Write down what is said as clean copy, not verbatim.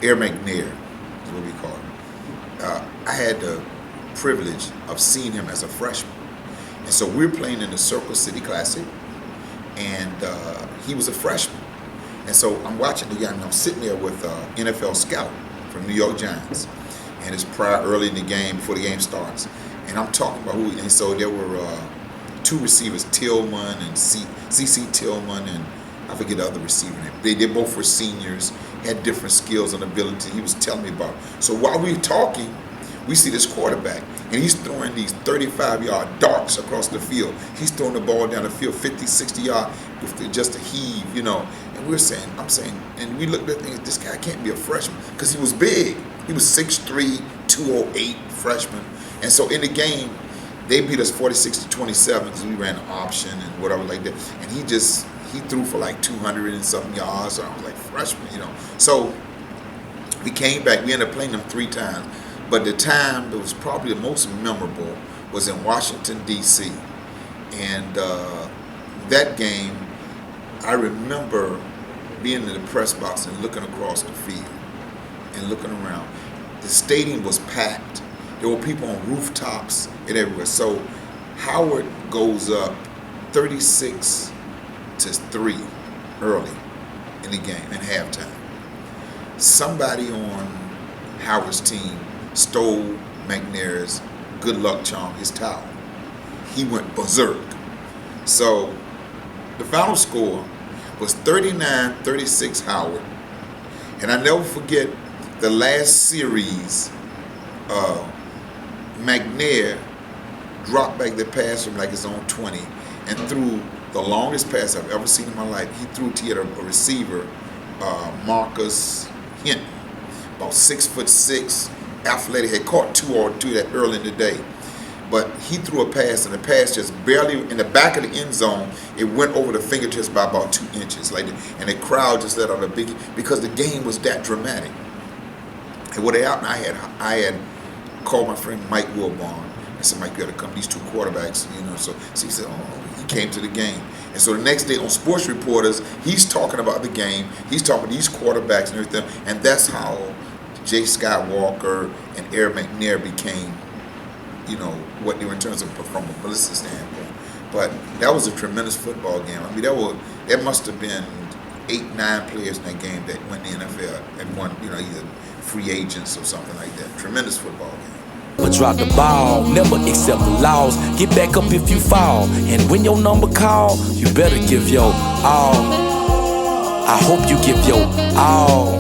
Air McNair is what we call him. I had the privilege of seeing him as a freshman. And so we were playing in the Circle City Classic, and he was a freshman. And so I'm watching the game, and I'm sitting there with NFL scout from New York Giants. And it's prior early in the game, before the game starts. And I'm talking about who, and so there were two receivers, Tillman and C.C. Tillman, and I forget the other receiver name. They both were seniors, had different skills and ability. He was telling me about it. So while we were talking, we see this quarterback, and he's throwing these 35-yard darts across the field. He's throwing the ball down the field 50, 60 yards with just a heave, And I'm saying, and we looked at things, this guy can't be a freshman, because he was big. He was 6'3", 208 freshman. And so in the game, they beat us 46-27 because we ran an option and whatever like that. And he threw for like 200 and something yards. So I was like, freshman, So we came back. We ended up playing them 3 times. But the time that was probably the most memorable was in Washington, D.C. And that game, I remember being in the press box and looking across the field and looking around. The stadium was packed. There were people on rooftops and everywhere. So Howard goes up 36-3 early in the game, in halftime. Somebody on Howard's team stole McNair's good luck charm, his towel. He went berserk. So the final score was 39-36 Howard. And I never forget the last series, McNair dropped back the pass from like his own 20 and threw the longest pass I've ever seen in my life. He threw to a receiver, Marcus Hinton, about 6'6", athletic, had caught 2 or 2 that early in the day. But he threw a pass, and the pass just barely, in the back of the end zone, it went over the fingertips by about 2 inches. And the crowd just let out a big, because the game was that dramatic. And what happened, I had called my friend Mike Wilbon. I said, Mike, you gotta come, these 2 quarterbacks, So he said, he came to the game. And so the next day on Sports Reporters, he's talking about the game. He's talking about these quarterbacks and everything. And that's how Jay Skywalker and Air McNair became, what they were in terms of from a ballistic standpoint. But that was a tremendous football game. I mean, there must have been 8, 9 players in that game that went to the NFL and won, either free agents or something like that. Tremendous football game. But drop the ball, never accept the loss. Get back up if you fall, and when your number call, you better give your all. I hope you give your all.